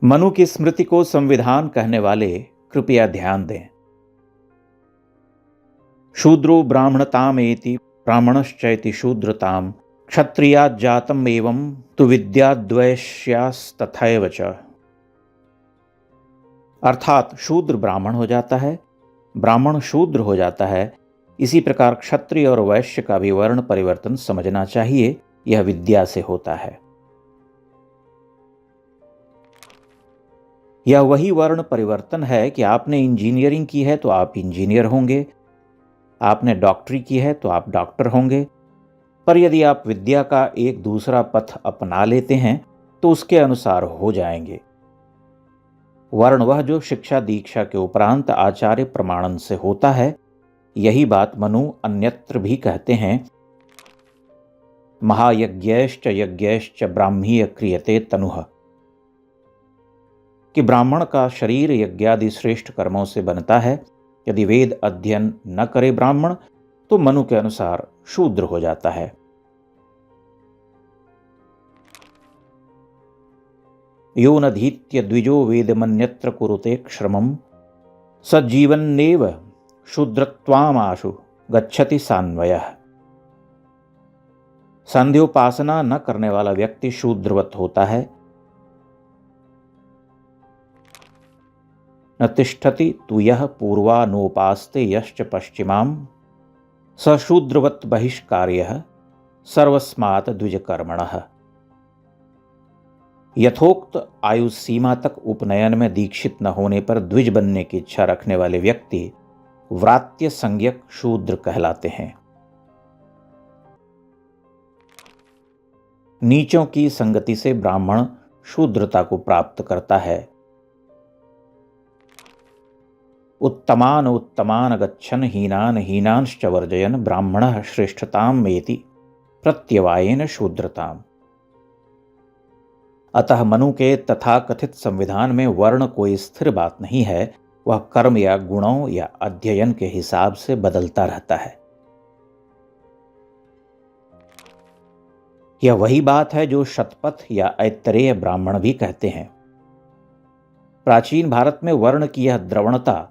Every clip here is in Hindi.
मनु की स्मृति को संविधान कहने वाले कृपया ध्यान दें। शूद्रो ब्राह्मणतामेति ब्राह्मणश्चैति शूद्रताम क्षत्रियात् जातम् एवं तु विद्याद्वैश्यास्तथैव च। अर्थात शूद्र ब्राह्मण हो जाता है, ब्राह्मण शूद्र हो जाता है। इसी प्रकार क्षत्रिय और वैश्य का भी वर्ण परिवर्तन समझना चाहिए, यह विद्या से होता है। यह वही वर्ण परिवर्तन है कि आपने इंजीनियरिंग की है तो आप इंजीनियर होंगे, आपने डॉक्टरी की है तो आप डॉक्टर होंगे। पर यदि आप विद्या का एक दूसरा पथ अपना लेते हैं तो उसके अनुसार हो जाएंगे। वर्ण वह जो शिक्षा दीक्षा के उपरांत आचार्य प्रमाणन से होता है। यही बात मनु अन्यत्र भी कहते हैं। महायज्ञैश्च यज्ञैश्च ब्राह्मीय क्रियते तनुः, कि ब्राह्मण का शरीर यज्ञादि श्रेष्ठ कर्मों से बनता है। यदि वेद अध्ययन न करे ब्राह्मण तो मनु के अनुसार शूद्र हो जाता है। यो नधीत्य द्विजो वेदमन्यत्र कुरुते श्रमं सज्जीवन्नेव शूद्रत्वामाशु गच्छति सान्वयः। संध्योपासना न करने वाला व्यक्ति शूद्रवत होता है। न तिष्ठति तु यः पूर्वानोपास्ते यश्च पश्चिमां स शूद्रवत बहिष्कार्यः सर्वस्मात् द्विजकर्मणः। यथोक्त आयु सीमा तक उपनयन में दीक्षित न होने पर द्विज बनने की इच्छा रखने वाले व्यक्ति व्रात्य संज्ञक शूद्र कहलाते हैं। नीचों की संगति से ब्राह्मण शूद्रता को प्राप्त करता है। उत्तमान उत्तमान गच्छन हीनान हीनांश्च वर्जयन ब्राह्मणः श्रेष्ठताम् एति प्रत्यवायेन शूद्रताम्। अतः मनु के तथाकथित संविधान में वर्ण कोई स्थिर बात नहीं है, वह कर्म या गुणों या अध्ययन के हिसाब से बदलता रहता है। यह वही बात है जो शतपथ या ऐतरेय ब्राह्मण भी कहते हैं। प्राचीन भारत में वर्ण की यह द्रवणता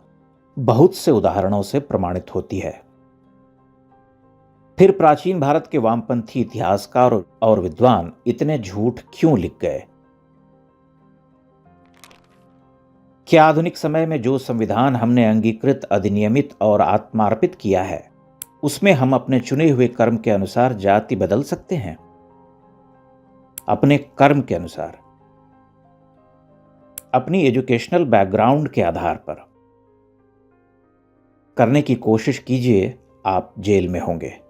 बहुत से उदाहरणों से प्रमाणित होती है। फिर प्राचीन भारत के वामपंथी इतिहासकार और विद्वान इतने झूठ क्यों लिख गए? क्या आधुनिक समय में जो संविधान हमने अंगीकृत, अधिनियमित और आत्मार्पित किया है, उसमें हम अपने चुने हुए कर्म के अनुसार जाति बदल सकते हैं? अपने कर्म के अनुसार, अपनी एजुकेशनल बैकग्राउंड के आधार पर करने की कोशिश कीजिए, आप जेल में होंगे।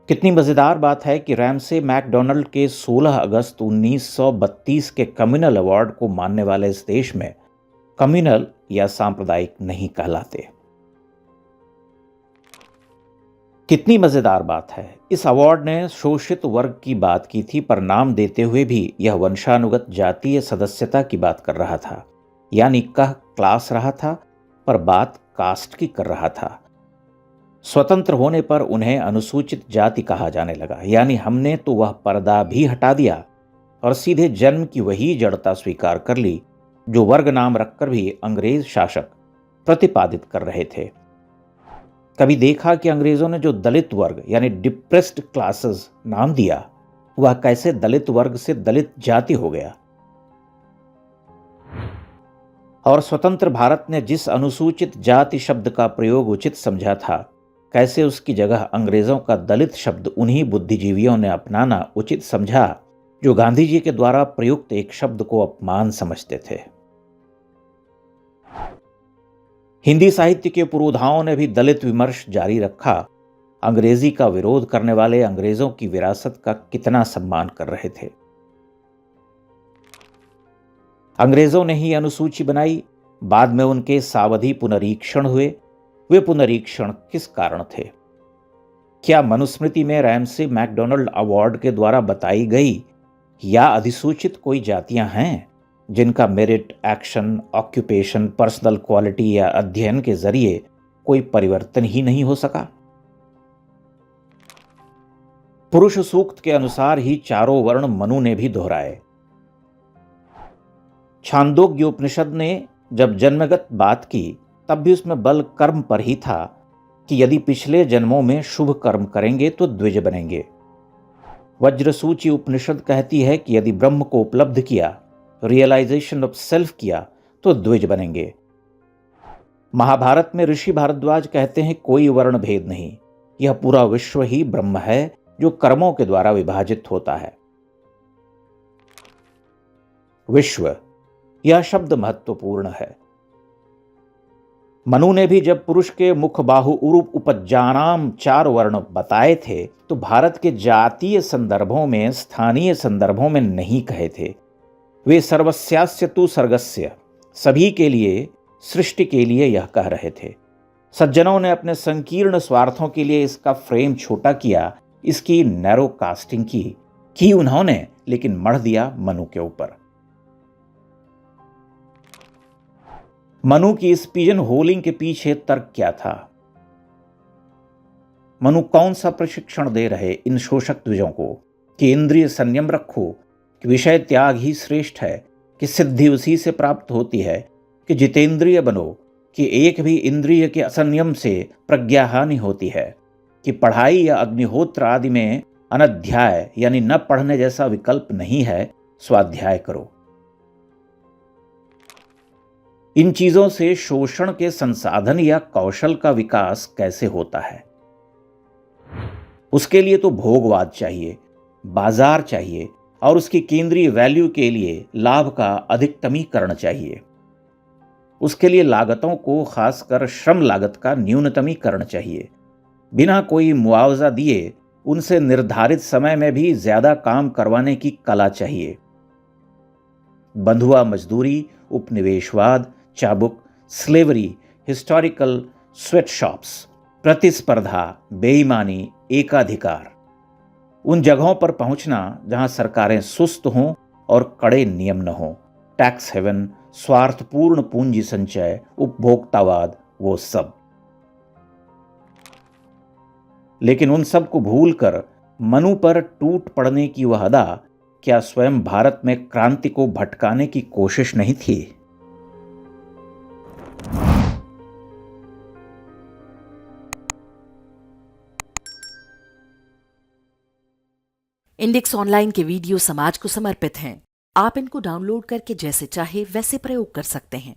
कितनी मजेदार बात है कि रैमसे मैकडॉनल्ड के 16 अगस्त 1932 के कम्युनल अवार्ड को मानने वाले इस देश में कम्युनल या सांप्रदायिक नहीं कहलाते। कितनी मजेदार बात है। इस अवार्ड ने शोषित वर्ग की बात की थी, पर नाम देते हुए भी यह वंशानुगत जातीय सदस्यता की बात कर रहा था। यानी कह क्लास रहा था पर बात कास्ट की कर रहा था। स्वतंत्र होने पर उन्हें अनुसूचित जाति कहा जाने लगा। यानी हमने तो वह पर्दा भी हटा दिया और सीधे जन्म की वही जड़ता स्वीकार कर ली जो वर्ग नाम रखकर भी अंग्रेज शासक प्रतिपादित कर रहे थे। कभी देखा कि अंग्रेजों ने जो दलित वर्ग यानी डिप्रेस्ड क्लासेस नाम दिया, वह कैसे दलित वर्ग से दलित जाति हो गया? और स्वतंत्र भारत ने जिस अनुसूचित जाति शब्द का प्रयोग उचित समझा था, कैसे उसकी जगह अंग्रेजों का दलित शब्द उन्हीं बुद्धिजीवियों ने अपनाना उचित समझा जो गांधी जी के द्वारा प्रयुक्त एक शब्द को अपमान समझते थे। हिंदी साहित्य के पुरोधाओं ने भी दलित विमर्श जारी रखा। अंग्रेजी का विरोध करने वाले अंग्रेजों की विरासत का कितना सम्मान कर रहे थे। अंग्रेजों ने ही अनुसूची बनाई, बाद में उनके सावधि पुनरीक्षण हुए। वे पुनरीक्षण किस कारण थे? क्या मनुस्मृति में रैमसे मैकडॉनल्ड अवार्ड के द्वारा बताई गई या अधिसूचित कोई जातियां हैं जिनका merit, action, occupation, personal quality या अध्ययन के जरिए कोई परिवर्तन ही नहीं हो सका? पुरुष सूक्त के अनुसार ही चारों वर्ण मनु ने भी दोहराए। छांदोग्य उपनिषद ने जब जन्मगत बात की तब भी उसमें बल कर्म पर ही था कि यदि पिछले जन्मों में शुभ कर्म करेंगे तो द्विज बनेंगे। वज्रसूची उपनिषद कहती है कि यदि ब्रह्म को उपलब्ध किया, रियलाइजेशन ऑफ सेल्फ किया, तो द्विज बनेंगे। महाभारत में ऋषि भारद्वाज कहते हैं कोई वर्ण भेद नहीं, यह पूरा विश्व ही ब्रह्म है जो कर्मों के द्वारा विभाजित होता है। विश्व, यह शब्द महत्वपूर्ण है। मनु ने भी जब पुरुष के मुख बाहु उरूप उपज्जानाम 4 वर्ण बताए थे तो भारत के जातीय संदर्भों में, स्थानीय संदर्भों में नहीं कहे थे। वे सर्वस्यास्य तु सर्गस्य, सभी के लिए, सृष्टि के लिए यह कह रहे थे। सज्जनों ने अपने संकीर्ण स्वार्थों के लिए इसका फ्रेम छोटा किया, इसकी नैरो कास्टिंग की उन्होंने, लेकिन मढ़ दिया मनु के ऊपर। मनु की इस पिजन होलिंग के पीछे तर्क क्या था? मनु कौन सा प्रशिक्षण दे रहे इन शोषक द्विजों को कि इंद्रिय संयम रखो, कि विषय त्याग ही श्रेष्ठ है, कि सिद्धि उसी से प्राप्त होती है, कि जितेंद्रिय बनो, कि एक भी इंद्रिय के असंयम से प्रज्ञा हानि होती है, कि पढ़ाई या अग्निहोत्र आदि में अनध्याय यानी न पढ़ने जैसा विकल्प नहीं है, स्वाध्याय करो। इन चीजों से शोषण के संसाधन या कौशल का विकास कैसे होता है? उसके लिए तो भोगवाद चाहिए, बाजार चाहिए और उसकी केंद्रीय वैल्यू के लिए लाभ का अधिकतमीकरण चाहिए। उसके लिए लागतों को, खासकर श्रम लागत का न्यूनतमीकरण चाहिए। बिना कोई मुआवजा दिए उनसे निर्धारित समय में भी ज्यादा काम करवाने की कला चाहिए। बंधुआ मजदूरी, उपनिवेशवाद, चाबुक, स्लेवरी, हिस्टोरिकल स्वेटशॉप्स, प्रतिस्पर्धा, बेईमानी, एकाधिकार, उन जगहों पर पहुंचना जहां सरकारें सुस्त हों और कड़े नियम न हों, टैक्स हेवन, स्वार्थपूर्ण पूंजी संचय, उपभोक्तावाद, वो सब। लेकिन उन सब को भूलकर मनु पर टूट पड़ने की वह अदा क्या स्वयं भारत में क्रांति को भटकाने की कोशिश नहीं थी? इंडेक्स ऑनलाइन के वीडियो समाज को समर्पित हैं। आप इनको डाउनलोड करके जैसे चाहे वैसे प्रयोग कर सकते हैं।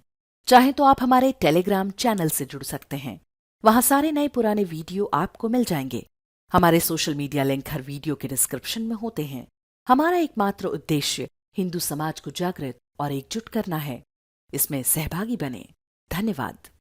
चाहे तो आप हमारे टेलीग्राम चैनल से जुड़ सकते हैं, वहां सारे नए पुराने वीडियो आपको मिल जाएंगे। हमारे सोशल मीडिया लिंक हर वीडियो के डिस्क्रिप्शन में होते हैं। हमारा एकमात्र उद्देश्य हिंदू समाज को जागृत और एकजुट करना है। इसमें सहभागी बने। धन्यवाद।